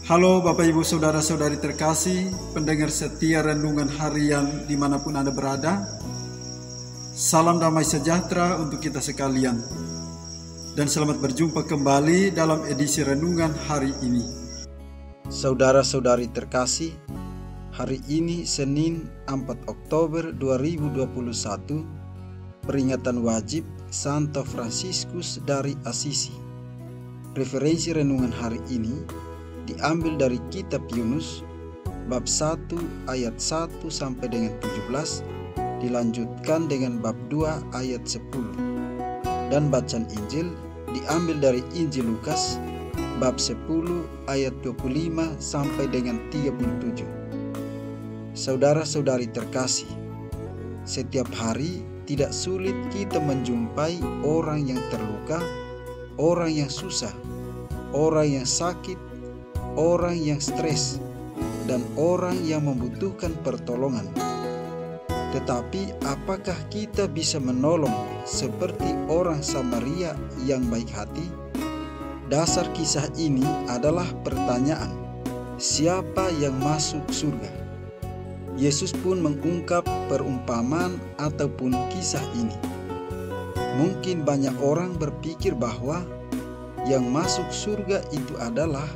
Halo Bapak Ibu Saudara-saudari terkasih, pendengar setia renungan harian dimanapun Anda berada. Salam damai sejahtera untuk kita sekalian. Dan selamat berjumpa kembali dalam edisi renungan hari ini. Saudara-saudari terkasih, hari ini Senin 4 Oktober 2021, peringatan wajib Santo Fransiskus dari Assisi. Referensi renungan hari ini diambil dari kitab Yunus bab 1 ayat 1 sampai dengan 17, dilanjutkan dengan bab 2 ayat 10. Dan bacaan Injil diambil dari Injil Lukas bab 10 ayat 25 sampai dengan 37. Saudara-saudari terkasih, setiap hari tidak sulit kita menjumpai orang yang terluka, orang yang susah, orang yang sakit, orang yang stres, dan orang yang membutuhkan pertolongan. Tetapi apakah kita bisa menolong seperti orang Samaria yang baik hati? Dasar kisah ini adalah pertanyaan, siapa yang masuk surga? Yesus pun mengungkap perumpamaan ataupun kisah ini. Mungkin banyak orang berpikir bahwa yang masuk surga itu adalah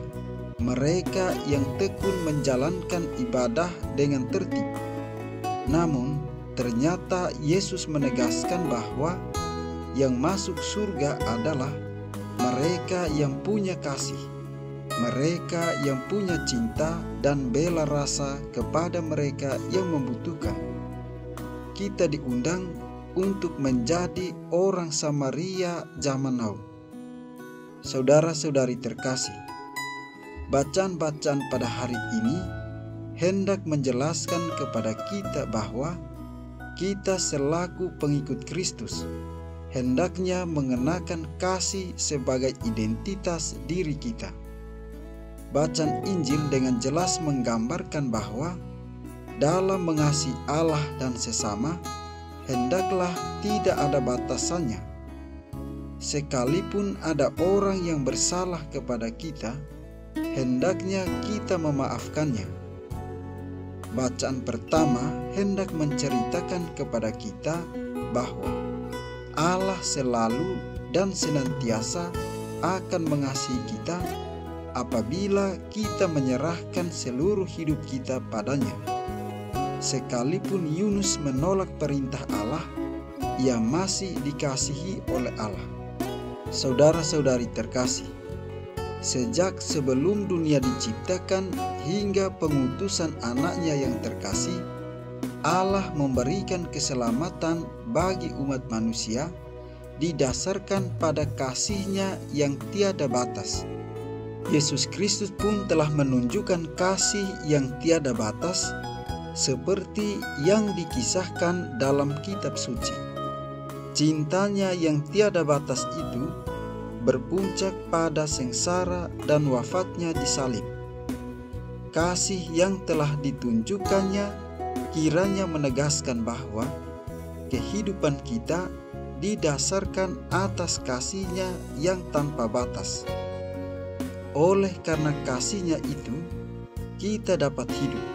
mereka yang tekun menjalankan ibadah dengan tertib. Namun, ternyata Yesus menegaskan bahwa yang masuk surga adalah mereka yang punya kasih, mereka yang punya cinta dan bela rasa kepada mereka yang membutuhkan. Kita diundang untuk menjadi orang Samaria zaman now. Saudara-saudari terkasih, bacaan-bacaan pada hari ini hendak menjelaskan kepada kita bahwa kita selaku pengikut Kristus hendaknya mengenakan kasih sebagai identitas diri kita. Bacaan Injil dengan jelas menggambarkan bahwa dalam mengasihi Allah dan sesama hendaklah tidak ada batasannya. Sekalipun ada orang yang bersalah kepada kita, hendaknya kita memaafkannya. Bacaan pertama hendak menceritakan kepada kita bahwa Allah selalu dan senantiasa akan mengasihi kita apabila kita menyerahkan seluruh hidup kita padanya. Sekalipun Yunus menolak perintah Allah, ia masih dikasihi oleh Allah. Saudara-saudari terkasih, sejak sebelum dunia diciptakan hingga pengutusan anaknya yang terkasih, Allah memberikan keselamatan bagi umat manusia didasarkan pada kasih-Nya yang tiada batas. Yesus Kristus pun telah menunjukkan kasih yang tiada batas seperti yang dikisahkan dalam kitab suci. Cintanya yang tiada batas itu berpuncak pada sengsara dan wafatnya di salib. Kasih yang telah ditunjukkannya kiranya menegaskan bahwa kehidupan kita didasarkan atas kasih-Nya yang tanpa batas. Oleh karena kasih-Nya itu, kita dapat hidup.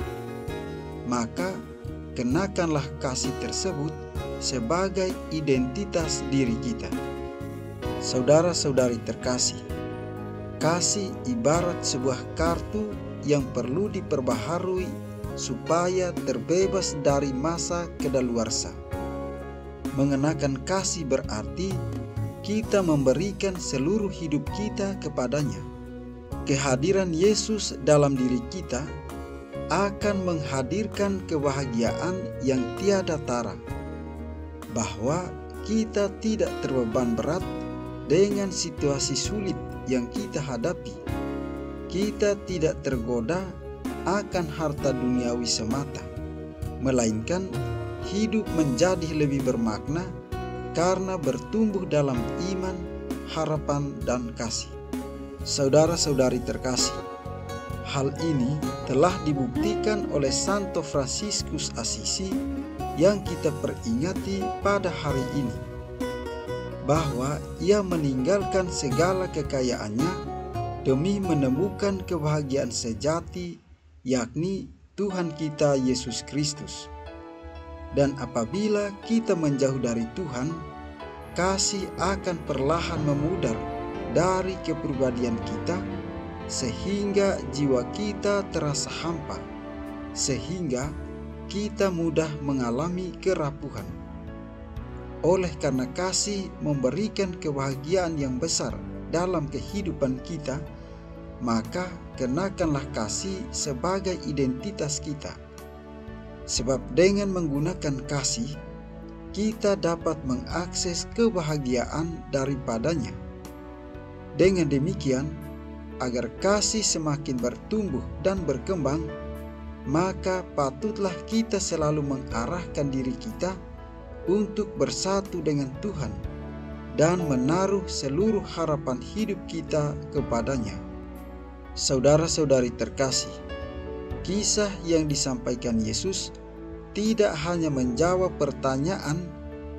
Maka, kenakanlah kasih tersebut sebagai identitas diri kita. Saudara-saudari terkasih, kasih ibarat sebuah kartu yang perlu diperbaharui supaya terbebas dari masa kedaluarsa. Mengenakan kasih berarti kita memberikan seluruh hidup kita kepadanya. Kehadiran Yesus dalam diri kita akan menghadirkan kebahagiaan yang tiada tara, bahwa kita tidak terbeban berat dengan situasi sulit yang kita hadapi. Kita tidak tergoda akan harta duniawi semata, melainkan hidup menjadi lebih bermakna karena bertumbuh dalam iman, harapan, dan kasih. Saudara-saudari terkasih, hal ini telah dibuktikan oleh Santo Fransiskus Assisi yang kita peringati pada hari ini, bahwa ia meninggalkan segala kekayaannya demi menemukan kebahagiaan sejati, yakni Tuhan kita Yesus Kristus. Dan apabila kita menjauh dari Tuhan, kasih akan perlahan memudar dari kepribadian kita, sehingga jiwa kita terasa hampa, sehingga kita mudah mengalami kerapuhan. Oleh karena kasih memberikan kebahagiaan yang besar dalam kehidupan kita, maka kenakanlah kasih sebagai identitas kita. Sebab dengan menggunakan kasih, kita dapat mengakses kebahagiaan daripadanya. Dengan demikian, agar kasih semakin bertumbuh dan berkembang, maka patutlah kita selalu mengarahkan diri kita untuk bersatu dengan Tuhan dan menaruh seluruh harapan hidup kita kepadanya. Saudara-saudari terkasih, kisah yang disampaikan Yesus tidak hanya menjawab pertanyaan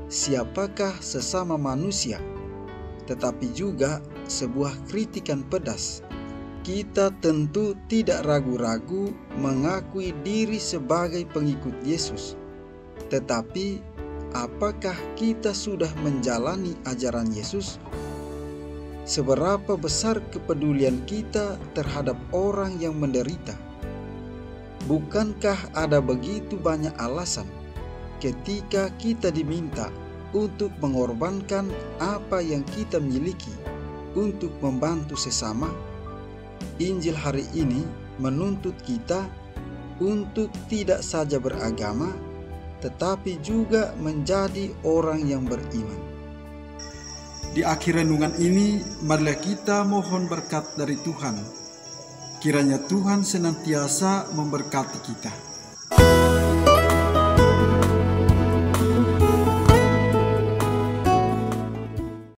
siapakah sesama manusia, tetapi juga sebuah kritikan pedas. Kita tentu tidak ragu-ragu mengakui diri sebagai pengikut Yesus. Tetapi apakah kita sudah menjalani ajaran Yesus? Seberapa besar kepedulian kita terhadap orang yang menderita? Bukankah ada begitu banyak alasan ketika kita diminta untuk mengorbankan apa yang kita miliki untuk membantu sesama? Injil hari ini menuntut kita untuk tidak saja beragama, tetapi juga menjadi orang yang beriman. Di akhir renungan ini, marilah kita mohon berkat dari Tuhan. Kiranya Tuhan senantiasa memberkati kita.